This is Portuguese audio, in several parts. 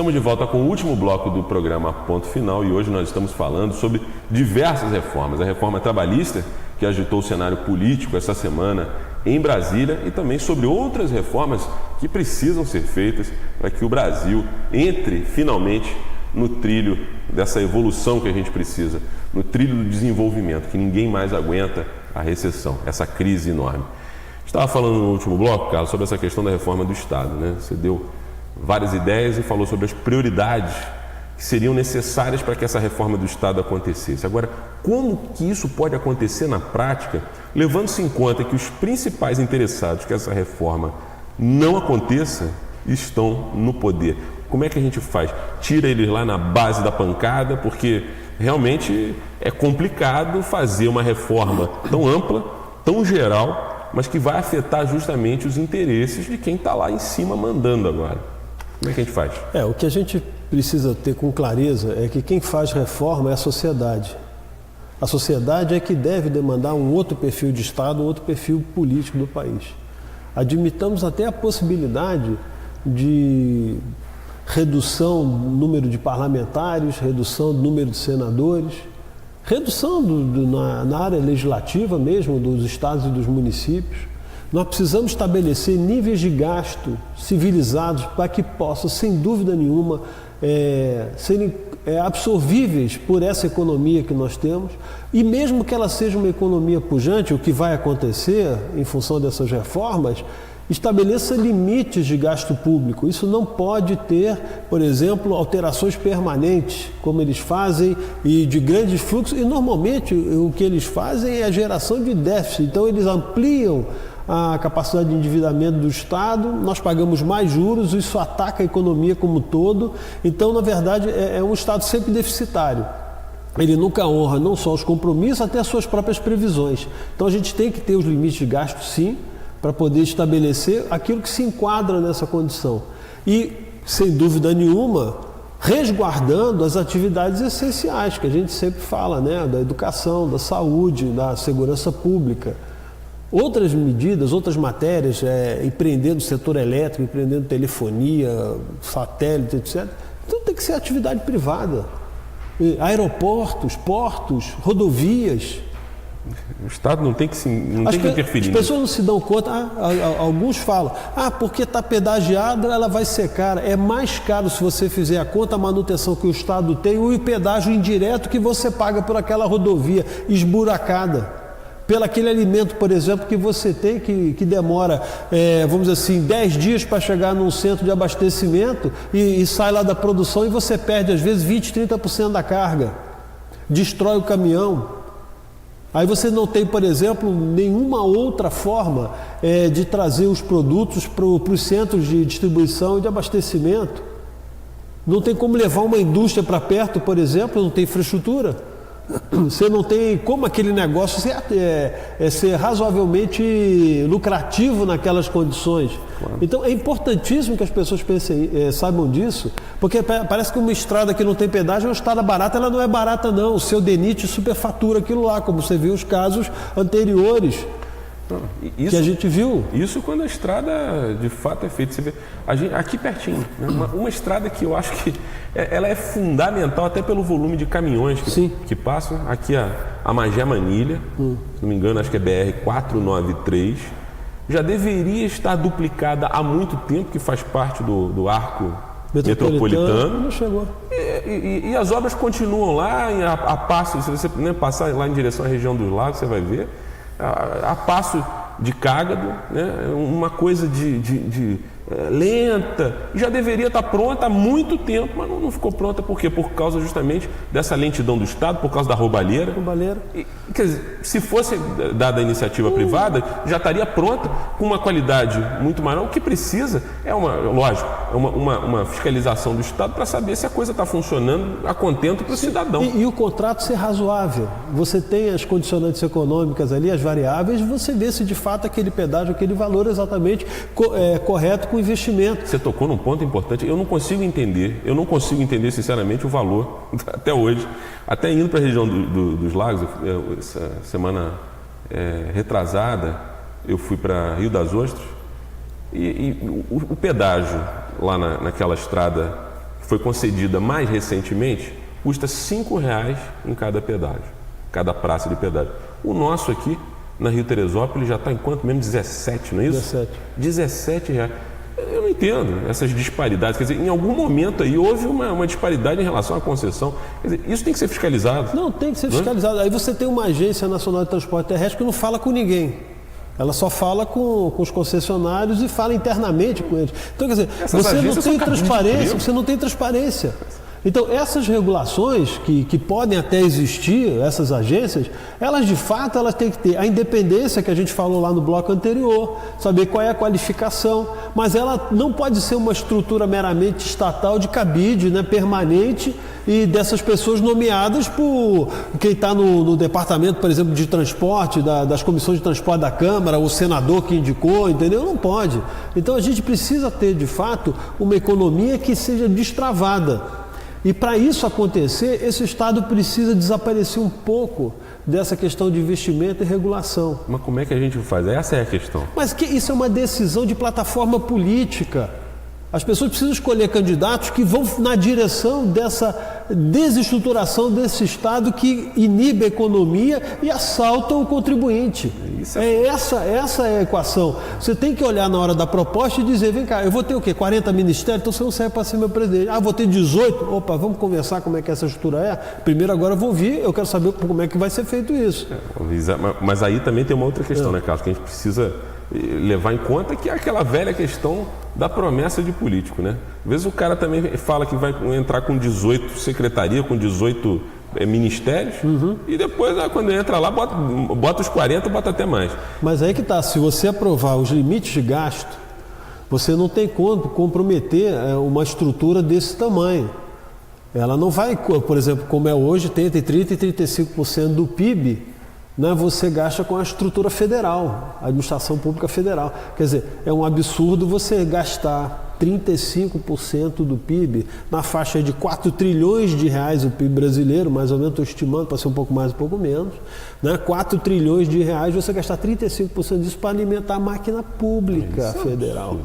Estamos de volta com o último bloco do programa Ponto Final e hoje nós estamos falando sobre diversas reformas. A reforma trabalhista, que agitou o cenário político essa semana em Brasília, e também sobre outras reformas que precisam ser feitas para que o Brasil entre finalmente no trilho dessa evolução que a gente precisa, no trilho do desenvolvimento, que ninguém mais aguenta a recessão, essa crise enorme. Estava falando no último bloco, Carlos, sobre essa questão da reforma do Estado, né? Você deu várias ideias e falou sobre as prioridades que seriam necessárias para que essa reforma do Estado acontecesse. Agora, como que isso pode acontecer na prática, levando-se em conta que os principais interessados que essa reforma não aconteça estão no poder? Como é que a gente faz? Tira eles lá na base da pancada, porque realmente é complicado fazer uma reforma tão ampla, tão geral, mas que vai afetar justamente os interesses de quem está lá em cima mandando agora. Como é que a gente faz? O que a gente precisa ter com clareza é que quem faz reforma é a sociedade. A sociedade é que deve demandar um outro perfil de Estado, um outro perfil político do país. Admitamos até a possibilidade de redução do número de parlamentares, redução do número de senadores, redução na área legislativa mesmo, dos estados e dos municípios. Nós precisamos estabelecer níveis de gasto civilizados para que possam, sem dúvida nenhuma, serem absorvíveis por essa economia que nós temos, e mesmo que ela seja uma economia pujante, o que vai acontecer em função dessas reformas, estabeleça limites de gasto público. Isso não pode ter, por exemplo, alterações permanentes, como eles fazem, e de grandes fluxos, e normalmente o que eles fazem é a geração de déficit. Então eles ampliam a capacidade de endividamento do Estado, nós pagamos mais juros, isso ataca a economia como um todo. Então, na verdade, é um Estado sempre deficitário. Ele nunca honra não só os compromissos, até as suas próprias previsões. Então a gente tem que ter os limites de gasto, sim, para poder estabelecer aquilo que se enquadra nessa condição. E, sem dúvida nenhuma, resguardando as atividades essenciais, que a gente sempre fala, né? Da educação, da saúde, da segurança pública. Outras medidas, outras matérias, empreendendo no setor elétrico, empreendendo telefonia, satélite, etc. Então tem que ser atividade privada. Aeroportos, portos, rodovias. O Estado não tem que interferir. As pessoas não se dão conta, alguns falam, porque está pedagiada, ela vai ser cara. É mais caro se você fizer a conta, a manutenção que o Estado tem, o pedágio indireto que você paga por aquela rodovia esburacada. Pelo aquele alimento, por exemplo, que você tem, que demora, vamos dizer assim, 10 dias para chegar num centro de abastecimento e sai lá da produção e você perde, às vezes, 20%, 30% da carga. Destrói o caminhão. Aí você não tem, por exemplo, nenhuma outra forma de trazer os produtos para os centros de distribuição e de abastecimento. Não tem como levar uma indústria para perto, por exemplo, não tem infraestrutura. Você não tem como aquele negócio ser razoavelmente lucrativo naquelas condições. Claro. Então é importantíssimo que as pessoas saibam disso, porque parece que uma estrada que não tem pedágio é uma estrada barata. Ela não é barata não, o seu DENIT superfatura aquilo lá, como você viu os casos anteriores. Que a gente viu. Isso quando a estrada de fato é feita. Você vê, aqui pertinho, né? uma estrada que eu acho que ela é fundamental até pelo volume de caminhões que passam. Aqui a Magé Manilha, se não me engano, acho que é BR-493, já deveria estar duplicada há muito tempo, que faz parte do arco metropolitano. Não chegou. E as obras continuam lá, a passo, se você passar lá em direção à região dos lagos, você vai ver. A passo de cágado, né? Uma coisa lenta, já deveria estar pronta há muito tempo, mas não ficou pronta. Por quê? Por causa justamente dessa lentidão do Estado, por causa da roubalheira. Quer dizer, se fosse dada a iniciativa privada, já estaria pronta com uma qualidade muito maior. O que precisa é uma fiscalização do Estado para saber se a coisa está funcionando a contento para o cidadão. E o contrato ser razoável. Você tem as condicionantes econômicas ali, as variáveis, você vê se de fato aquele pedágio, aquele valor exatamente correto com o investimento. Você tocou num ponto importante. Eu não consigo entender sinceramente o valor até hoje. Até indo para a região dos lagos, essa semana retrasada, eu fui para Rio das Ostras e o pedágio lá naquela estrada foi concedida mais recentemente, custa R$ 5,00 em cada pedágio, cada praça de pedágio. O nosso aqui, na Rio Teresópolis, já está em quanto mesmo? 17, não é isso? 17 reais. Eu não entendo essas disparidades. Quer dizer, em algum momento aí houve uma disparidade em relação à concessão. Quer dizer, isso tem que ser fiscalizado. Não, tem que ser fiscalizado. Aí você tem uma Agência Nacional de Transporte Terrestre que não fala com ninguém. Ela só fala com os concessionários e fala internamente com eles. Então, quer dizer, você não tem transparência. Então, essas regulações que podem até existir, essas agências, elas de fato elas têm que ter a independência que a gente falou lá no bloco anterior, saber qual é a qualificação, mas ela não pode ser uma estrutura meramente estatal de cabide, né, permanente, e dessas pessoas nomeadas por quem está no departamento, por exemplo, de transporte, das comissões de transporte da Câmara, o senador que indicou, entendeu? Não pode. Então, a gente precisa ter, de fato, uma economia que seja destravada. E para isso acontecer, esse Estado precisa desaparecer um pouco dessa questão de investimento e regulação. Mas como é que a gente faz? Essa é a questão. Mas que isso é uma decisão de plataforma política. As pessoas precisam escolher candidatos que vão na direção dessa desestruturação desse Estado que inibe a economia e assalta o contribuinte. Essa é a equação. Você tem que olhar na hora da proposta e dizer, vem cá, eu vou ter o quê? 40 ministérios? Então você não serve para ser meu presidente. Ah, vou ter 18? Opa, vamos conversar como é que essa estrutura é? Primeiro agora eu vou ouvir, eu quero saber como é que vai ser feito isso. Mas aí também tem uma outra questão, né, Carlos, que a gente precisa levar em conta, que é aquela velha questão da promessa de político, né? Às vezes o cara também fala que vai entrar com 18 secretarias, com 18 ministérios, e depois, quando entra lá, bota os 40, bota até mais. Mas aí que tá, se você aprovar os limites de gasto, você não tem como comprometer uma estrutura desse tamanho. Ela não vai, por exemplo, como é hoje, tem entre 30% e 35% do PIB, né, você gasta com a estrutura federal, a administração pública federal. Quer dizer, é um absurdo você gastar 35% do PIB, na faixa de 4 trilhões de reais o PIB brasileiro, mais ou menos, estou estimando, para ser um pouco mais, um pouco menos, né, 4 trilhões de reais, você gastar 35% disso para alimentar a máquina pública federal.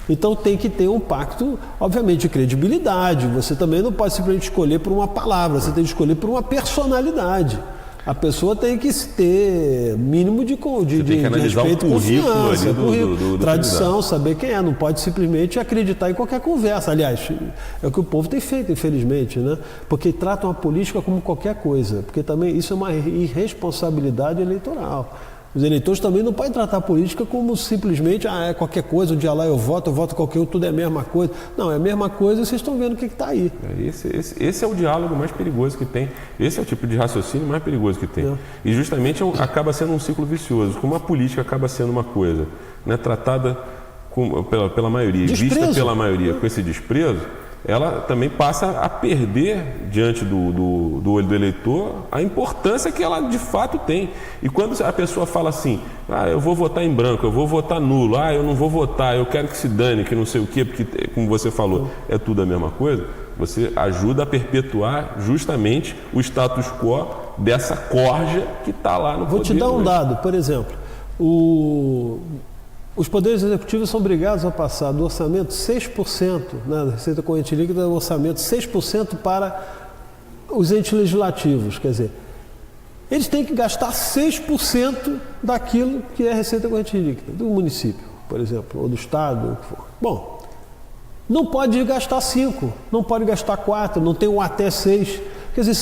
Então tem que ter um pacto, obviamente, de credibilidade. Você também não pode simplesmente escolher por uma palavra, você tem que escolher por uma personalidade. A pessoa tem que ter mínimo de respeito, confiança, do tradição, saber quem é. Não pode simplesmente acreditar em qualquer conversa. Aliás, é o que o povo tem feito, infelizmente, né? Porque tratam a política como qualquer coisa. Porque também isso é uma irresponsabilidade eleitoral. Os eleitores também não podem tratar a política como simplesmente é qualquer coisa, um dia lá eu voto qualquer outro, tudo é a mesma coisa. Não, é a mesma coisa e vocês estão vendo o que está aí. Esse é o diálogo mais perigoso que tem. Esse é o tipo de raciocínio mais perigoso que tem. E justamente acaba sendo um ciclo vicioso. Como a política acaba sendo uma coisa, né, tratada pela maioria, vista pela maioria com esse desprezo, ela também passa a perder diante do olho do eleitor a importância que ela de fato tem. E quando a pessoa fala assim, eu vou votar em branco, eu vou votar nulo, eu não vou votar, eu quero que se dane, que não sei o quê, porque, como você falou, é tudo a mesma coisa, você ajuda a perpetuar justamente o status quo dessa corja que está lá no poder. Vou te dar um dado, por exemplo, os poderes executivos são obrigados a passar do orçamento 6%, né, da receita corrente líquida do orçamento, 6% para os entes legislativos. Quer dizer, eles têm que gastar 6% daquilo que é a receita corrente líquida do município, por exemplo, ou do estado, o que for. Bom, não pode gastar 5%, não pode gastar 4%, não tem um até 6%. Quer dizer,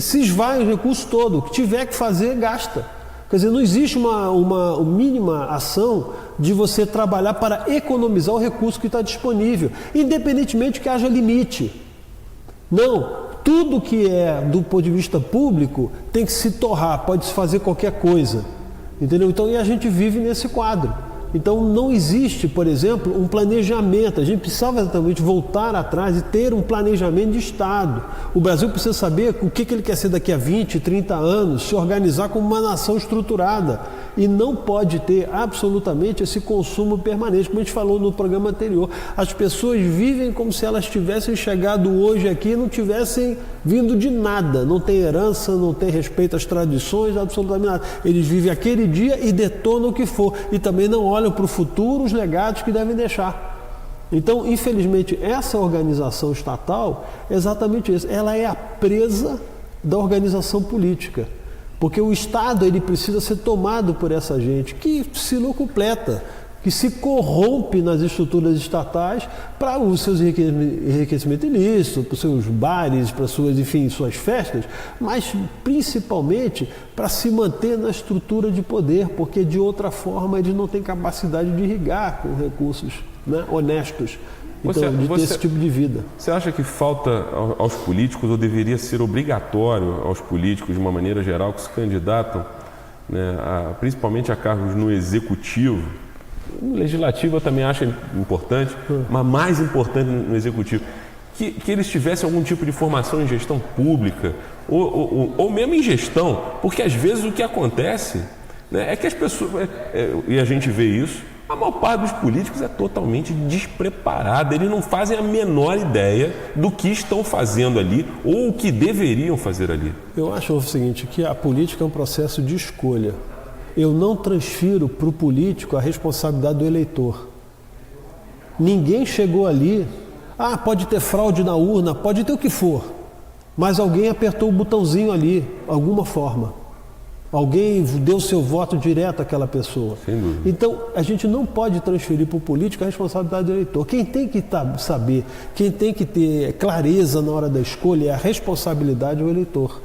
se esvai o recurso todo, o que tiver que fazer, gasta. Quer dizer, não existe uma mínima ação de você trabalhar para economizar o recurso que está disponível, independentemente que haja limite. Não, tudo que é do ponto de vista público tem que se torrar, pode se fazer qualquer coisa, entendeu? Então, e a gente vive nesse quadro. Então não existe, por exemplo, um planejamento. A gente precisava exatamente voltar atrás e ter um planejamento de Estado. O Brasil precisa saber o que ele quer ser daqui a 20, 30 anos, se organizar como uma nação estruturada. E não pode ter absolutamente esse consumo permanente, como a gente falou no programa anterior. As pessoas vivem como se elas tivessem chegado hoje aqui e não tivessem vindo de nada. Não tem herança, não tem respeito às tradições, absolutamente nada. Eles vivem aquele dia e detonam o que for. E também não olham para o futuro os legados que devem deixar. Então, infelizmente, essa organização estatal é exatamente isso. Ela é a presa da organização política. Porque o Estado ele precisa ser tomado por essa gente que se locupleta, que se corrompe nas estruturas estatais para os seus enriquecimentos ilícitos, para os seus bares, para suas, enfim, suas festas, mas principalmente para se manter na estrutura de poder, porque de outra forma eles não têm capacidade de irrigar com recursos, né, honestos, então, de ter esse tipo de vida. Você acha que falta aos políticos, ou deveria ser obrigatório aos políticos, de uma maneira geral, que se candidatam, né, principalmente a cargos no executivo? No legislativo eu também acho importante, mas mais importante no executivo, que eles tivessem algum tipo de formação em gestão pública, ou mesmo em gestão, porque às vezes o que acontece, né, é que as pessoas, e a gente vê isso, a maior parte dos políticos é totalmente despreparada, eles não fazem a menor ideia do que estão fazendo ali ou o que deveriam fazer ali. Eu acho o seguinte, que a política é um processo de escolha. Eu não transfiro para o político a responsabilidade do eleitor. Ninguém chegou ali, pode ter fraude na urna, pode ter o que for, mas alguém apertou o botãozinho ali, alguma forma. Alguém deu seu voto direto àquela pessoa. Sem dúvida. Então, a gente não pode transferir para o político a responsabilidade do eleitor. Quem tem que saber, quem tem que ter clareza na hora da escolha é a responsabilidade do eleitor.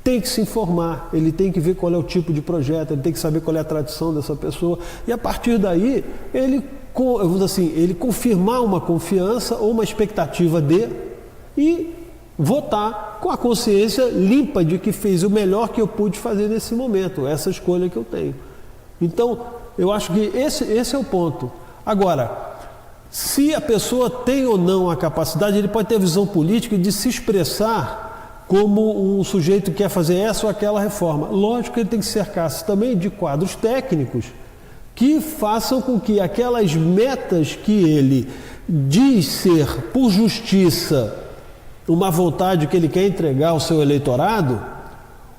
Tem que se informar, ele tem que ver qual é o tipo de projeto, ele tem que saber qual é a tradição dessa pessoa. E a partir daí, ele confirmar uma confiança ou uma expectativa e votar com a consciência limpa de que fez o melhor que eu pude fazer nesse momento, essa escolha que eu tenho. Então, eu acho que esse é o ponto. Agora, se a pessoa tem ou não a capacidade, ele pode ter a visão política de se expressar como um sujeito que quer fazer essa ou aquela reforma. Lógico que ele tem que cercar-se também de quadros técnicos que façam com que aquelas metas que ele diz ser, por justiça, uma vontade que ele quer entregar ao seu eleitorado,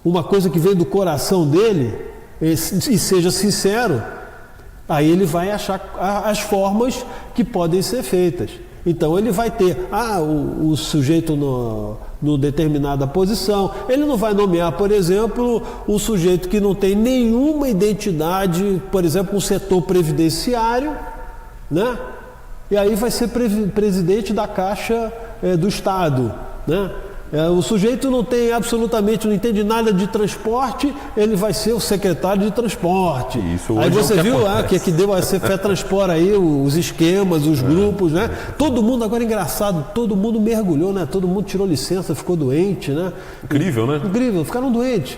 uma coisa que vem do coração dele, e seja sincero, aí ele vai achar as formas que podem ser feitas. Então ele vai ter o sujeito no determinada posição, ele não vai nomear, por exemplo, um sujeito que não tem nenhuma identidade, por exemplo, um setor previdenciário, né? E aí vai ser presidente da Caixa do Estado, né? O sujeito não não entende nada de transporte, ele vai ser o secretário de transporte. Isso aí você viu que deu a FETransport aí, os esquemas, os grupos, né? Todo mundo, agora engraçado, todo mundo mergulhou, né? Todo mundo tirou licença, ficou doente, né? Incrível, né? Incrível, ficaram doentes.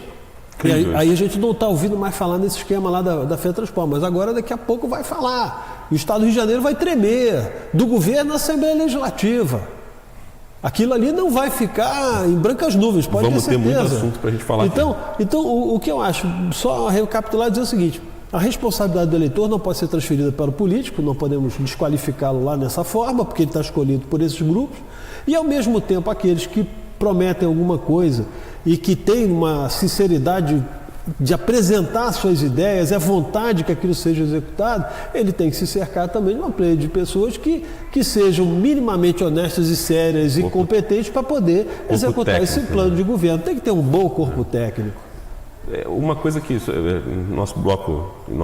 E aí a gente não está ouvindo mais falar nesse esquema lá da FETransport, mas agora daqui a pouco vai falar. E o Estado do Rio de Janeiro vai tremer, do governo à Assembleia Legislativa. Aquilo ali não vai ficar em brancas nuvens, pode ter certeza. Vamos ter muito assunto para a gente falar Então, o que eu acho, só recapitular e dizer o seguinte, a responsabilidade do eleitor não pode ser transferida para o político, não podemos desqualificá-lo lá nessa forma, porque ele está escolhido por esses grupos, e ao mesmo tempo aqueles que prometem alguma coisa e que têm uma sinceridade de apresentar suas ideias, a vontade que aquilo seja executado, ele tem que se cercar também de uma pleia de pessoas que sejam minimamente honestas e sérias e competentes para poder executar esse plano de governo. Tem que ter um bom corpo técnico. Uma coisa que nosso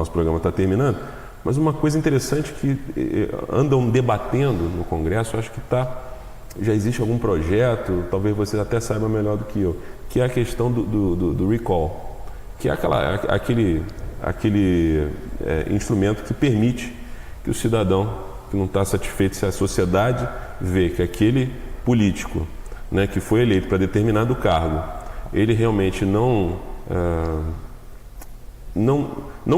programa está terminando, mas uma coisa interessante que andam debatendo no Congresso, acho que já existe algum projeto, talvez você até saiba melhor do que eu, que é a questão do recall, que é aquele instrumento que permite que o cidadão que não está satisfeito, se a sociedade vê que aquele político, né, que foi eleito para determinado cargo, ele realmente não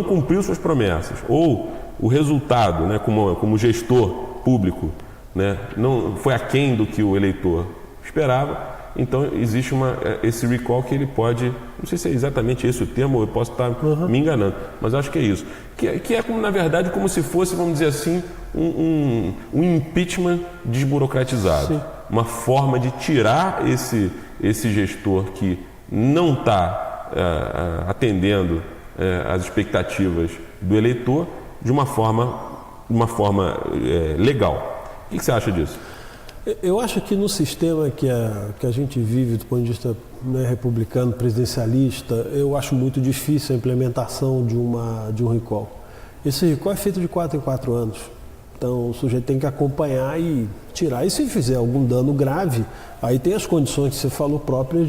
cumpriu suas promessas, ou o resultado, né, como gestor público, né, não foi aquém do que o eleitor esperava. Então existe esse recall que ele pode, não sei se é exatamente esse o termo, eu posso estar me enganando, mas acho que é isso. Que é como, na verdade, como se fosse, vamos dizer assim, um impeachment desburocratizado. Sim. Uma forma de tirar esse gestor que não está atendendo às expectativas do eleitor de uma forma de uma forma legal. O que você acha disso? Eu acho que no sistema que a gente vive do ponto de vista, né, republicano, presidencialista, eu acho muito difícil a implementação de um recall. Esse recall é feito de 4 em 4 anos. Então o sujeito tem que acompanhar e tirar. E se fizer algum dano grave, aí tem as condições que você falou próprias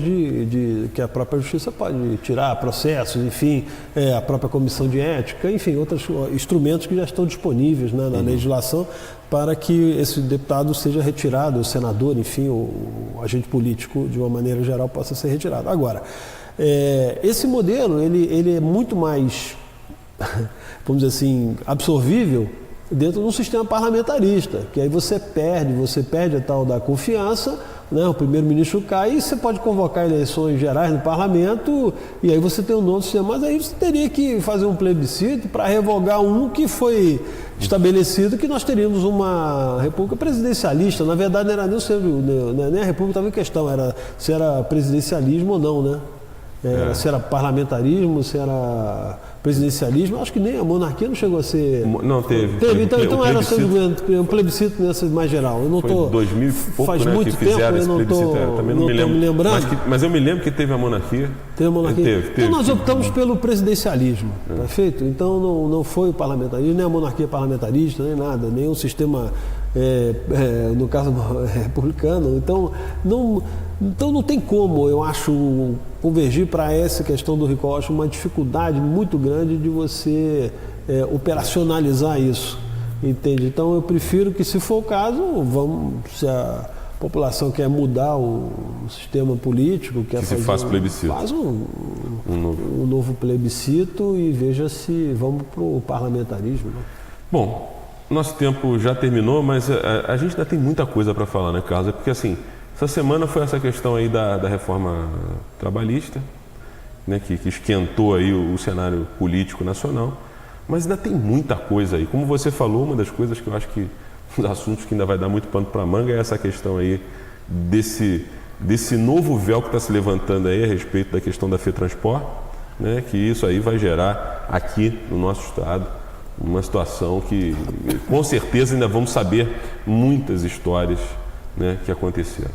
que a própria justiça pode tirar, processos, enfim, a própria comissão de ética, enfim, outros instrumentos que já estão disponíveis, né, na legislação para que esse deputado seja retirado, o senador, enfim, o agente político, de uma maneira geral, possa ser retirado. Agora, esse modelo, ele é muito mais, vamos dizer assim, absorvível dentro de um sistema parlamentarista, que aí você perde a tal da confiança, né? O primeiro-ministro cai e você pode convocar eleições gerais no parlamento e aí você tem um novo sistema, mas aí você teria que fazer um plebiscito para revogar um que foi estabelecido, que nós teríamos uma república presidencialista. Na verdade não era nem a república estava em questão, era se era presidencialismo ou não, né? Se era parlamentarismo, se era presidencialismo, acho que nem a monarquia não chegou a ser... Não, teve. Então era um plebiscito nessa mais geral. Eu não foi 2000 e pouco, faz né, muito que tempo, fizeram esse eu não plebiscito. Também não me lembro. Me lembrando. Mas eu me lembro que teve a monarquia. Teve a monarquia. Teve. Então nós optamos pelo presidencialismo, perfeito? Então não foi o parlamentarismo, nem a monarquia parlamentarista, nem nada, nem um sistema, no caso republicano. Então não tem como, eu acho, convergir para essa questão do recall. Eu acho uma dificuldade muito grande de você operacionalizar isso, entende? Então eu prefiro que, se for o caso, se a população quer mudar o sistema político, quer fazer, faz plebiscito. Faz um novo plebiscito e veja se vamos para o parlamentarismo, né? Bom, nosso tempo já terminou, mas a gente ainda tem muita coisa para falar, né, Carlos? Porque assim, essa semana foi essa questão aí da reforma trabalhista, né, que esquentou aí o cenário político nacional, mas ainda tem muita coisa aí. Como você falou, uma das coisas que eu acho que, um dos assuntos que ainda vai dar muito pano para manga, é essa questão aí desse novo véu que está se levantando aí a respeito da questão da FETransport, né, que isso aí vai gerar aqui no nosso estado uma situação que com certeza ainda vamos saber muitas histórias, né, que aconteceram.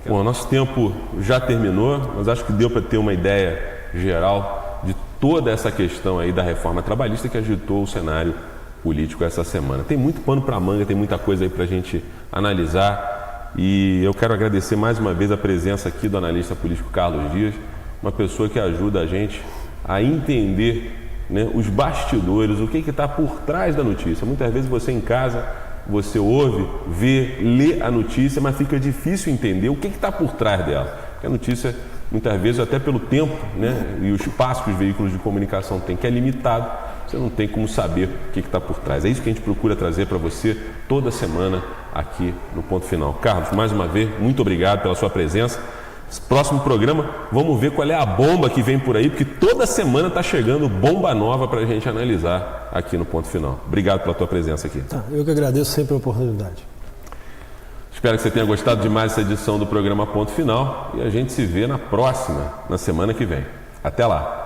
Bom, nosso tempo já terminou, mas acho que deu para ter uma ideia geral de toda essa questão aí da reforma trabalhista que agitou o cenário político essa semana. Tem muito pano para manga, tem muita coisa aí para a gente analisar, e eu quero agradecer mais uma vez a presença aqui do analista político Carlos Dias, uma pessoa que ajuda a gente a entender, né, os bastidores, o que está por trás da notícia. Muitas vezes você em casa, você ouve, vê, lê a notícia, mas fica difícil entender o que está por trás dela. Porque a notícia, muitas vezes, até pelo tempo, né, e o espaço que os veículos de comunicação têm, que é limitado, você não tem como saber o que está por trás. É isso que a gente procura trazer para você toda semana aqui no Ponto Final. Carlos, mais uma vez, muito obrigado pela sua presença. Próximo programa, vamos ver qual é a bomba que vem por aí, porque toda semana está chegando bomba nova para a gente analisar aqui no Ponto Final. Obrigado pela tua presença aqui. Eu que agradeço sempre a oportunidade. Espero que você tenha gostado de mais essa edição do programa Ponto Final e a gente se vê na próxima, na semana que vem. Até lá!